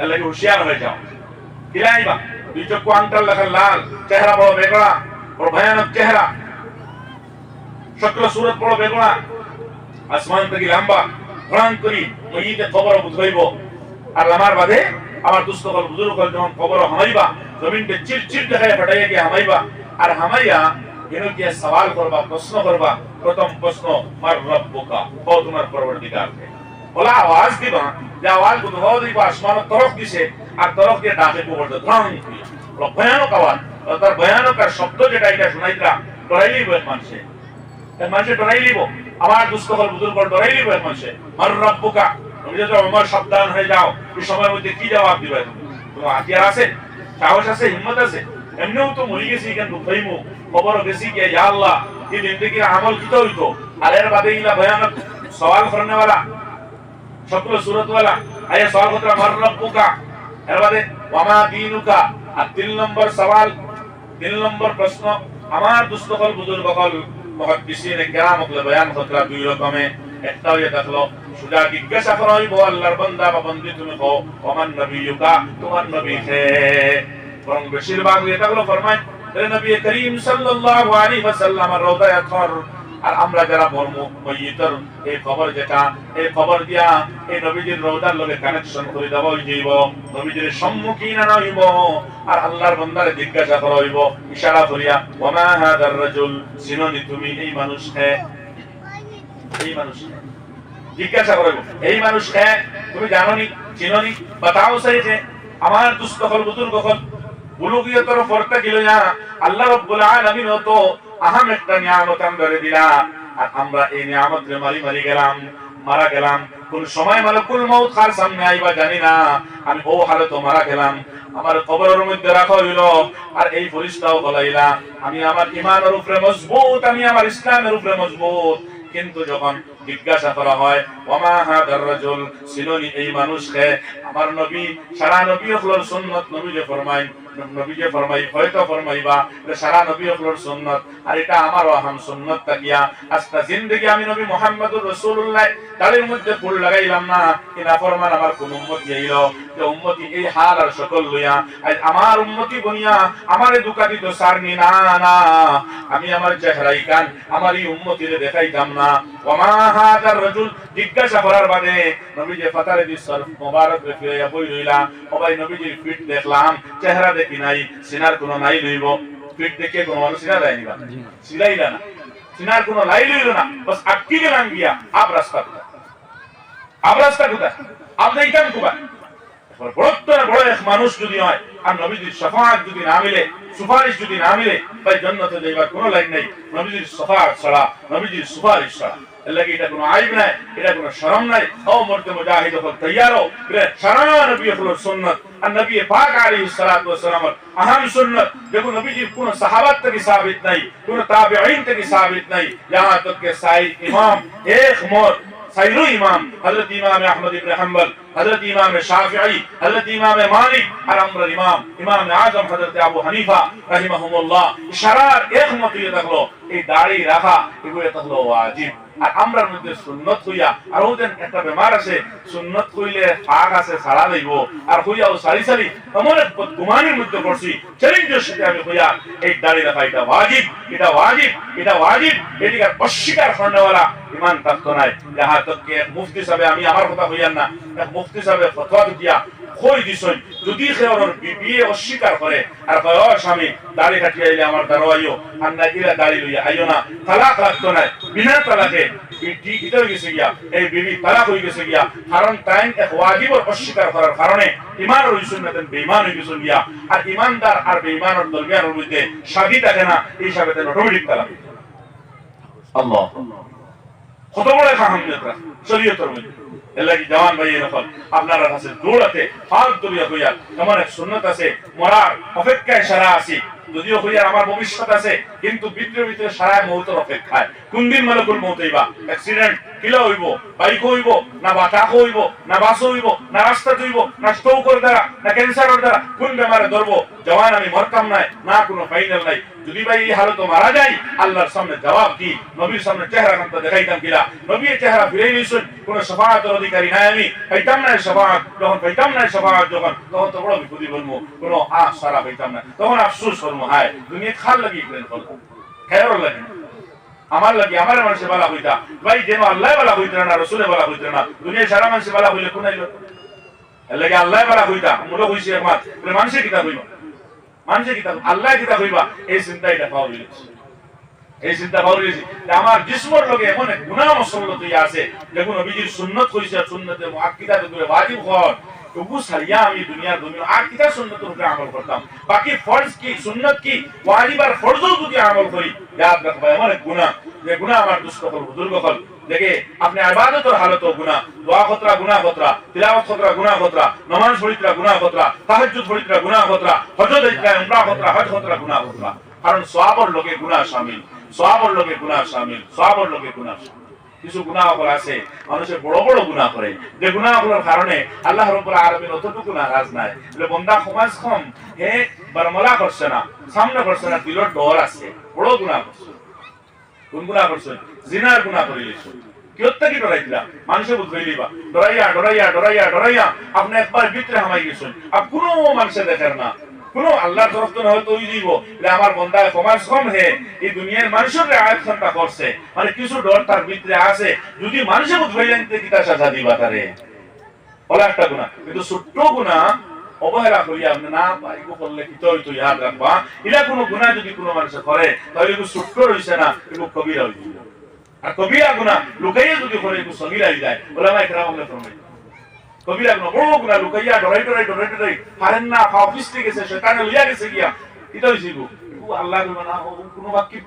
আল্লাহ কি হুঁশিয়ার হয়ে যাও, কিলাইবা দুই চক্ষু আংটার লেখা লাল, চেহারা বড় বেগড়া, বড় ভয়ানক চেহারা, শক্ল সুরত বড় বেগড়া, আসমান থেকে লম্বা ভ্রাং করি মইতে খবর বুঝাইব। আর আমার বাদে আমার দুস্থ হল বুজুর্গ হল যখন খবর হামাইবা জমিনকে চিরচির দেখায় ফাটাইয়া গিয়ে হামাইবা, আর হামাইয়া এর গিয়ে সওয়াল করবা, প্রশ্ন করবা। প্রথম প্রশ্ন মার রব্বুকা, ও তোমার পরবর্তীকার কে, বলা আওয়াজ দিবা যে আওয়াজ কোথাও দিব আসমান তরফ দিছে আর তরফ দিয়ে ডাকে পড়তে ধ্বং ভয়ানক আওয়াজ তার ভয়ানক আর শব্দ যেটা এটা শোনাইতরা ডরাইলিব এক মানুষে ডরাইলিব আমার দুস্থকল বুজুর্গ ডরাইলিব এক মানুষে মার রব্বুকা তুমি যদি আমার সাবধান হয়ে যাও এই সময়ের মধ্যে কি জবাব দিবে তোমার হাতিয়ার আছে সাহস আছে হিম্মত আছে এমনিও তো মরি গেছি কিন্তু ভাইমু খবর গেছি কি ইয়া আল্লাহ এই জিন্দেগি আমল কি হইতো আর এর বাদে ইলা ভয়ানক সওয়াল করনে वाला সকল সূরত वाला আয়া সওয়াল করতে মার রব্বুকা এর বাদে ওয়ামা দীনুকা আর 3 নম্বর সওয়াল 3 নম্বর প্রশ্ন আমার দুস্থকল বুজুর্গকল মুহাদ্দিসিনে কেরাম ওগুলো বয়ান করতে দুই রকমে একটা হয়ে দেখলো সুজা জিজ্ঞাসা করা হইব আল্লাহর বান্দা বা বান্দি তুমি কও ওমান নবিয়ুকা তোমার নবী কে বরং বেশিরভাগ এটা হলো ফরমায় নবী করিম সাল্লাল্লাহু আলাইহি ওয়াসাল্লাম রওজায়ে থর আর আমরা যারা মরমু মইয়িতর এই খবর যেটা এই খবর দিয়া এই নবীজির রওজার লগে কানেকশন করে দেব হইব নবীজির সম্মুখীন না হইব আর আল্লাহর বান্দারে জিজ্ঞাসা করা হইব ইশারা করিয়া ওমা হাদার রাজুল সিননি তুমি এই মানুষকে এই মানুষকে জিজ্ঞাসা করা হইব এই মানুষকে তুমি জানোনি চিনোনি বাতাও সাইছে আমার দুস্থকল বুজুর্গকল বুলুগিয়তর ফরতা গিলয়া আল্লাহ রাব্বুল আলামিন তো আহাম একটা নিয়ামত আমরা দিলা আর আমরা এই নিয়ামতরে মারি গেলাম মারা গেলাম কোন সময় মালাকুল মউত কার সামনে আইবা জানি না আমি ও হালতে মারা গেলাম আমার কবরের মধ্যে রাখা হইলো আর এই ফেরেশতাও বলাইলা আমি আমার ঈমানের উপরে মজবুত আমি আমার ইসলামের উপরে মজবুত কিন্তু যখন জিজ্ঞাসা করা হয় ওমা হাদার রাজুল সিননি এই মানুষকে আমার নবী সারা নবী হলোর সুন্নাত নবী যে ফরমাই হয়তো ফরমাইবা সারা নবী হলোর সুন্নাত আর এটা আমারও আহম সুন্নাত তাকিয়া আজকে জিন্দেগি আমি নবী মুহাম্মদুর রাসূলুল্লাহ তাদের মধ্যে ফুল লাগাইলাম না কি না ফরমান আমার কোন উম্মতি আইলো যে উম্মতি এই হাল আর সকল লইয়া আজ আমার উম্মতি বনিয়া আমারে দুকা দিত সারনি না না আমি আমার চেহারাই কান আমার এই উম্মতিরে দেখাইতাম না ওমা হাদার রাজুল জিজ্ঞাসা করার বাদে নবী যে ফাতারে দি সরফ মোবারক রেখে বই রইলা ওবাই নবীজির ফিট দেখলাম চেহারা দেখি নাই সিনার কোনো নাই লইব ফিট দেখে কোনো মানুষ সিনা দেয়নি বা সিলাইলা না সিনার কোনো লাই লইল না বাস আটকে গেলাম গিয়া আব রাস্তা কোথায় আপনি এইটাম কোথায় বড় এক মানুষ যদি হয় আর নবীজির শাফাআত যদি না মিলে সুপারিশ যদি না মিলে ভাই জান্নাতে যাইবার কোনো লাইন নাই নবীজির শাফাআত ছাড়া নবীজির সুপারিশ ছাড়া লাগে এটা কোনো আইব নাই এটা কোনো শরম নাই ও মর্দে মুজাহিদ হল তৈয়ারো সারা নবী হলোর সুন্নাত আর নবী পাক আলাইহিস সালাতু ওয়াস সালাম আহম সুন্নাত দেখো নবীজির কোনো সাহাবাত থেকে সাবিত নাই কোনো তাবেঈন থেকে সাবিত নাই यहाँ तक के साई इमाम एक मौत साइरो इमाम हजरत इमाम अहमद इब्न हंबल हजरत इमाम शाफिई हजरत इमाम मालिक और अमर इमाम आजम हजरत अबू हनीफा रहमहुल्लाह इशारार एक मत ये तकलो এই দাড়ি রাখা এগুলো তহলো ওয়াজিব আর আমরার মধ্যে সুন্নাত হইয়া আর ওদের একটা বেমার আছে সুন্নাত কইলে পাক আছে সারা দেব আর হইয়াও সারি এমন এক বদগুমানির মধ্যে পড়ছি চ্যালেঞ্জের সাথে আমি হইয়া এই দাড়ি রাখা এটা ওয়াজিব এদিকে অস্বীকার করনেওয়ালা ঈমান থাকতো নাই যাহা তককে মুফতি সাহেব আমি আমার কথা হইয়ান না এক মুফতি সাহেব ফতোয়া দিয়া কই দিছই যদি খেওর বিয়ে অস্বীকার করে আর কয় ও স্বামী দাড়ি কাটিয়াইলে আমার দাঁড়াইও আর না ইলা দাড়ি লইয়া আইও না তালাক লাগতো না বিনা তালাকে বিটি কিতে গেছে গিয়া এই বিবি তালাক হই গেছে গিয়া কারণ টাইম এক ওয়াজিব অস্বীকার করার কারণে ঈমান আর সুন্নাতের বেঈমান হই গেছে গিয়া আর ঈমানদার আর বেঈমানের দরমিয়ানের মধ্যে শাদী থাকে না এই হিসাবে অটোমেটিক তালাক আল্লাহ কত বড় আহমিয়ত শরীয়তের মধ্যে এলাকি জওয়ান ভাই নফল আপনারা কাছে দৌড়াতে হাত ধরিয়া হইয়া এমন এক সুন্নাত আছে মরার অপেক্ষায় সারা আছি যদিও হইয়া আমার ভবিষ্যৎ আছে কিন্তু ভিতরে সারা মৌতের অপেক্ষায় কোন দিন মালাকুল মউত হইবা অ্যাক্সিডেন্ট কিলা হইব বাইক হইব না বাটাক হইব না বাস হইব না রাস্তা হইব না স্ট্রোকের দ্বারা না ক্যান্সারের দ্বারা কোন বেমারে ধরবো জওয়ান আমি মরতাম না কোনো ফাইনাল নাই যদি ভাই এই হালত মারা যায় আল্লাহর সামনে জবাব কি নবীর সামনে চেহারা কান্তা দেখাইতাম কিলা নবীর চেহারা ফিরে নিয়েছেন কোন শাফাআতের অধিকারী নাই আমি পাইতাম না শাফাআত যখন তখন তো বড় বিপদে বলবো কোন সারা পাইতাম না তখন আফসোস করবো হায় দুনিয়া খাল লাগি প্লেন করবো খেয়ার লাগে আমার লাগে আমার মানুষে বলা হইতা ভাই যেন আল্লাহ বলা হইত না রসুলে বলা হইত না দুনিয়া সারা মানুষে বলা হইলে কোন আইলো লাগে আল্লাহ বলা হইতা মূল হইছে একমাত্র মানুষের কিতাব হইবা মানুষের কিতাব আল্লাহ কিতাব হইবা এই চিন্তা এটা পাওয়া গেছে এই চিন্তা ভাবছি আমার জিসমর লগে এমন এক গুনাহ মসল্লত আছে যেগুলো নবীজির সুন্নত কইছে সুন্নতে মুআক্কিদা করে ওয়াজিব হওয়ার তবু সারিয়া আমি দুনিয়ার আর কিতা সুন্নতের উপরে আমল করতাম বাকি ফরজ কি সুন্নত কি ওয়াজিব আর ফরজও যদি আমল করি याद রাখবা এমন এক গুনাহ যে গুনাহ আমার দুষ্ট হল বুজুর্গ হল দেখে আপনি ইবাদতের হালতও গুনাহ দোয়া খতরা গুনাহ খতরা তিলাওয়াত খতরা গুনাহ খতরা নামাজ পড়িতরা গুনাহ খতরা তাহাজ্জুদ পড়িতরা গুনাহ খতরা হজ দিতরা উমরা খতরা হজ খতরা গুনাহ খতরা কারণ সওয়াবের লগে গুনাহ শামিল সওয়াবের লগে গুনাহ শামিল সওয়াবের লগে গুনাহ শামিল কিছু গুনাহ আছে মানুষের বড় বড় গুনাহ করে যে গুনাহগুলোর কারণে আল্লাহ রাব্বুল আলামিন অতটুকু নারাজ নাই বলে বান্দা ক্ষমা কম হে বরমলা করছে না সামনে করছে না দিলের ডর আছে বড় গুনাহ করছে কোন গুনাহ করছে জিনার গুনাহ করিলেছে কিয়ত্তা কি ডরাইলা মানুষে বুঝাইলিবা ডরাইয়া ডরাইয়া ডরাইয়া ডরাইয়া আপনি একবার ভিতরে হামাই গেছেন আর কোনো মানুষে দেখেন না কোন আল্লাহর তরফ থেকে হয়তো ওই দিব যে আমার বান্দা ক্ষমা কম হে এই দুনিয়ার মানুষের আয়াত খানটা করছে মানে কিছু ডর তার ভিতরে আছে যদি মানুষে বুঝাইলেন তে কিতা সাজা দিবা তারে বলা একটা গুনাহ কিন্তু ছোট্ট গুনাহ অবহেলা করিয়া আপনি না পাইব করলে কি তো ইয়াদ রাখবা ইলা কোন গুনাহ যদি কোন মানুষ করে তাহলে এটা ছোট্ট রইছে না এটা কবিরা হই আর কবিরা গুনাহ লুকাইয়া যদি করে এটা সগীরা হই যায় ওলামা ইকরাম আমরা ফরমাই কবিরা গুনাহ বড় গুনাহ লুকাইয়া ডরাই ডরাই ডরাই ডরাই পারেন না অফিস থেকে গেছে শয়তানে লইয়া গেছে গিয়া এটা হইছে গো আল্লাহর মানা কোন বাকি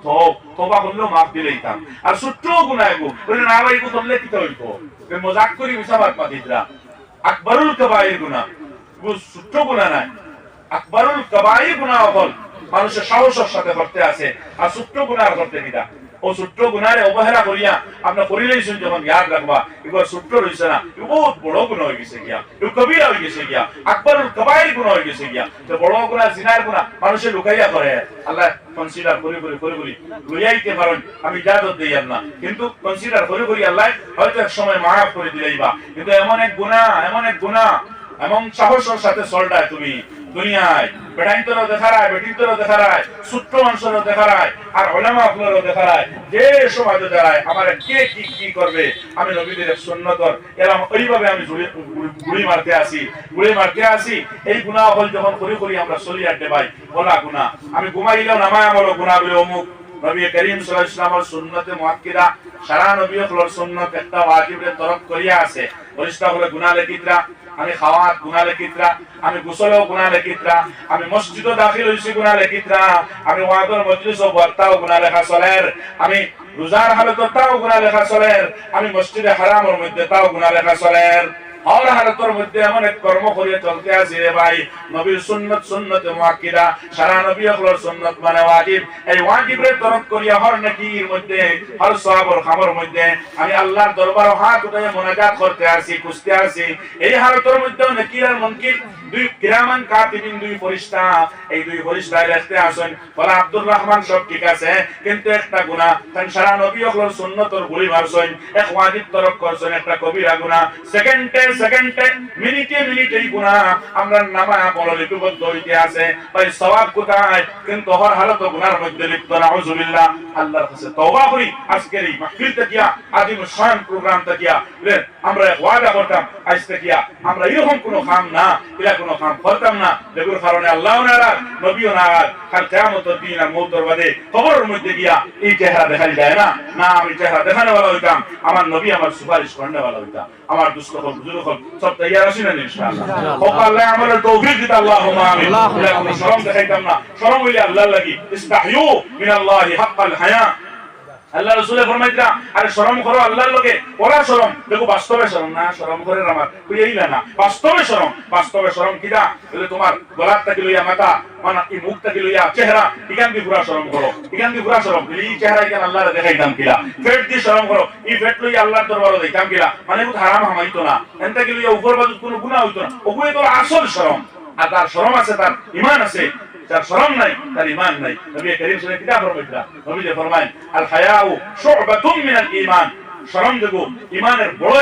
তওবা করলেও maaf দিলেইতাম আর ছোট্ট গুনাহ গো বলে না ভাই গো করলে কি হইতো মজাক করি মিছাবাত পাতিতরা আকবরুল কাবাইর গুনাহ ছোট্ট গুনাহ নাই আকবরুল কাবাইর গুনাহ হল মানুষের সাহসের সাথে করতে আছে আর ছোট্ট গুনাহ করতে কিটা ও ছোট্ট গুনাহে অবহেলা করিয়া আপনি করিলেই শুন যখন ইয়াদ রাখবা এবার ছোট্ট রইছে না বহুত বড় গুনাহ হয়ে গেছে গিয়া এ কবিরা হয়ে গেছে গিয়া আকবরুল কাবাইর গুনাহ হয়ে গেছে গিয়া তো বড় গুনাহ জিনার গুনাহ মানুষে লুকাইয়া করে আল্লাহ কনসিডার করে লইয়াইতে পারেন আমি ইজাজত দেই না কিন্তু কনসিডার করে আল্লাহ হয়তো এক সময় maaf করে দিলেইবা কিন্তু এমন এক গুনাহ এমন সাহসের সাথে চলটায় তুমি দুনিয়ায় বেটাইন্তরও দেখারায় বেটিন্তরও দেখারায় ছোট্ট মানুষেরও দেখারায় আর উলামা আপনারও দেখারায় যে সমাজে দাঁড়ায় আমার কে কি করবে আমি নবীদের সুন্নতর এরকম ওইভাবে আমি গুড়ি মারতে আসি এই গুনাহ হল যখন করি আমরা চলি আড্ডে ভাই বলা গুনাহ আমি ঘুমাইলেও নামায় আমল গুনাহ বলে অমুক নবী করিম সাল্লাল্লাহু আলাইহি ওয়াসাল্লামের সুন্নতে মুআক্কিদা সারা নবীর সুন্নত একটা ওয়াজিবের তরফ করিয়া আছে পরিষ্কার হলে গুনাহ লেখিতরা আমি খাওয়াত গুনাহ লেখিতরা আমি গোসলও গুনাহ লেখিতরা আমি মসজিদও দাখিল হইছি গুনাহ লেখিতরা আমি ওয়াদর মজলিসও বর্তাও গুনাহ লেখা চলের আমি রোজার হালতও তাও গুনাহ লেখা চলের আমি মসজিদে হারামের মধ্যে তাও গুনাহ লেখা চলের और হালতের মধ্যে এমন এক কর্ম করিয়া চলতে আছে রে ভাই নবীর সুন্নতে মুআক্কিদা সারা নবী হলোর সুন্নত মানে ওয়াজিব এই ওয়াজিবের তরফ করিয়া হর নেকির মধ্যে হর সওয়াবের খামর মধ্যে আমি আল্লাহর দরবারে হাত উঠাইয়া মুনাজাত করতে আসি খুঁজতে আসি এই হালতের মধ্যে নেকির আর মুনকির দুই কিরামান কাতিবিন দুই ফেরেশতা এই দুই ফেরেশতা লিখতে আসেন বলে আব্দুর রহমান সব ঠিক আছে কিন্তু একটা গুনাহ তান সারা নবী হলোর সুন্নতর গুলি মারছেন এক ওয়াজিব তরফ করছেন একটা কবিরা গুনাহ সেকেন্ডে মিনিটে এই গুনাহ আমরা নামা আমল লিপিবদ্ধ হইতে আছে ভাই সওয়াব কোথায় কিন্তু হর হালত গুনাহর মধ্যে লিপ্ত নাউযুবিল্লাহ আল্লাহর কাছে তওবা করি আজকের এই মাহফিল থেকে আদিম শান প্রোগ্রাম থেকে আমরা ওয়াদা করতাম আজ থেকে আমরা এরকম কোনো কাম না এরা কোনো কাম করতাম না যেগুলোর কারণে আল্লাহও নারাজ নবীও নারাজ কাল কিয়ামতের দিন আর মওতের বাদে কবরের মধ্যে গিয়া এই চেহারা দেখা যায় না না আমি চেহারা দেখানো वाला হইতাম আমার নবী আমার সুপারিশ করনে वाला হইতাম আমার দুষ্ট হল বুজুর্গ হল সব তৈয়ার আছি না ইনশাআল্লাহ হোক আল্লাহ আমাদের তৌফিক দিতে আল্লাহুম্মা আমিন আল্লাহ শরম দেখাইতাম না শরম হইলে আল্লাহ লাগি ইস্তাহয়ু মিনাল্লাহি হাক্কাল হায়া আল্লাহ রাসূল ফরমাইতা আরে শরম করো আল্লাহর লগে ওরা শরম দেখো বাস্তবে শরম না শরম করে আমার কইইলা না বাস্তবে শরম কিডা বলে তোমার গলাটা কি লইয়া মাথা মানে এই মুখটা কি লইয়া চেহারা ইগান দি পুরা শরম করো এই চেহারা ইগান আল্লাহর দেখাইতাম কিলা পেট দি শরম করো এই পেট লইয়া আল্লাহর দরবারে দেখাইতাম কিলা মানে বহুত হারাম হামাইতো না এনতা কি লইয়া উপর বাজু কোনো গুনাহ হইতো না ওগুলো তো আসল শরম আর তার শরম আছে তার ঈমান আছে যার শরম নাই তার ঈমান নাই নবী করিম সাল্লাল্লাহু আলাইহি ওয়াসাল্লাম কিতাব ফরমাইতা নবী ফরমায়েন আল হায়াউ শু'বাতুম মিনাল ঈমান শরম দেখো ঈমানের বড়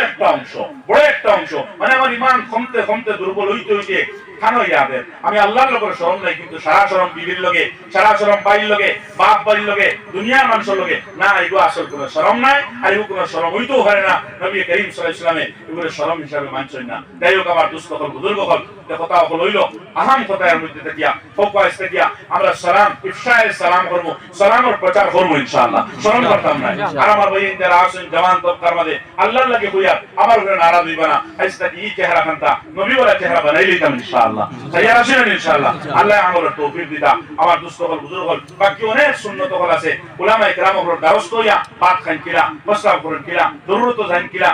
একটা অংশ মানে আমার ঈমান কমতে দুর্বল হইতে খানো ইয়াদের আমি আল্লাহর লোকের শরম নাই কিন্তু সারা শরম বিবির লগে সারা শরম বাড়ির লগে বাপ বাড়ির লগে দুনিয়ার মানুষের লগে না এগুলো আসল কোনো শরম নাই আর এগুলো কোনো শরম হইতেও হয় না নবী করিম সাল্লাল্লাহু আলাইহি ওয়াসাল্লামে এগুলো শরম হিসাবে মানছেন না যাই হোক আমার দুস্থ হল বুজুর্গ হল কথা হইল আহাম কথার মধ্যে থাকিয়া ফোকাস থাকিয়া আমরা সালাম ইফশায়ে সালাম করব সালামের প্রচার করব ইনশাআল্লাহ শরম করতাম না আর আমার ভাই যারা আছেন জওয়ান তবকার মধ্যে আল্লাহর লাগে হইয়া আমার উপরে নারাজ হইবা না আজকে এই চেহারা খানটা নবী ওয়ালা চেহারা বানাই লইতাম ইনশাআল্লাহ তৈয়ার আছেন ইনশাআল্লাহ আল্লাহ আমাদের তৌফিক দিতা আমার দুস্থ হল বুজুর্গ হল বাকি অনেক সুন্নত হল আছে উলামায়ে কেরাম ওপর দারস কইয়া পাক খান কিলা প্রস্তাব করেন কিলা জরুরত জান কিলা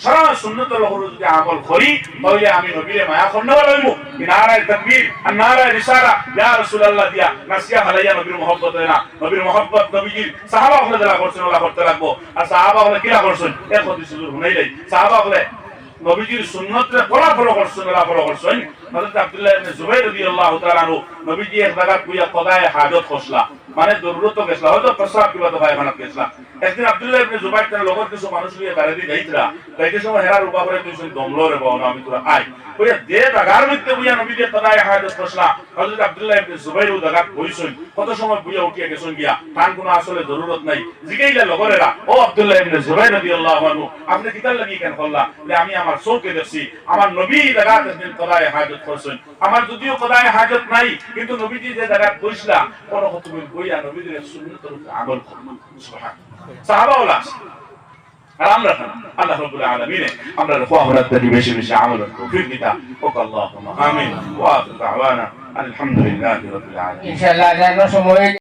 সারা সুন্নত লহর যদি আমল করি তাহলে আমি নবীর মায়া করনবা লইব নারায়ে তাকবীর আর নারায়ে রিসালা ইয়া রাসূলুল্লাহ দিয়া নাসিয়া হালাইয়া নবীর মহব্বত না নবীর মহব্বত নবীজির সাহাবা হলে যারা করছেন ওলা করতে লাগবো আর সাহাবা হলে কিরা করছেন এক হাদিস হুজুর হুনাইলাই সাহাবা হলে নবীজির সুন্নতরে ফলো করছেন ওলা ফলো করছেন হযরত আব্দুল্লাহ ইবনে জুবাইর রাদিয়াল্লাহু তাআলা আনহু নবীজি এক জায়গা কুইয়া কদায়ে হাজত খসলা মানে জরুরত গেছলা হয়তো প্রস্রাব কিবা তো পায়খানাত গেছলা একদিন আব্দুল্লাহ ইবনে জুবাইর তার লগর কিছু মানুষ লিয়ে দাঁড়িয়ে দিয়ে যাইতরা তাইকে সময় হেরার উপা করে তুই দমলো রে বাবা আমি তোরা আই কইয়া দে জাগার মধ্যে বুইয়া নবীজি কদায়ে হাজত খসলা হযরত আব্দুল্লাহ ইবনে জুবাইর ও জায়গা কইছেন কত সময় বুইয়া উঠিয়া গেছেন গিয়া তার কোনো আসলে জরুরত নাই জিগাইলা লগরেরা ও আব্দুল্লাহ ইবনে জুবাইর রাদিয়াল্লাহু আনহু আপনি কিতাল লাগি কেন করলা যে আমি আমার চোখে দেখছি আমার নবী জায়গাতে দিন কদায়ে হাজত করছেন আমার যদিও কদায়ে হাজত নাই কিন্তু নবীজি যে জায়গা কইছলা কোন তুমি বইয়া নবীদের সুন্নতের উপর আমল করো সুবহানাল্লাহ সাহাবা ওলা আমরা আল্লাহ রাব্বুল আলামিন আমরা রফাহরাত বেশি বেশি আমল তৌফিক দিতা ও আল্লাহুম্মা আমিন ওয়া আখির দাওয়ানা আলহামদুলিল্লাহি রাব্বিল আলামিন ইনশাআল্লাহ জানো সময়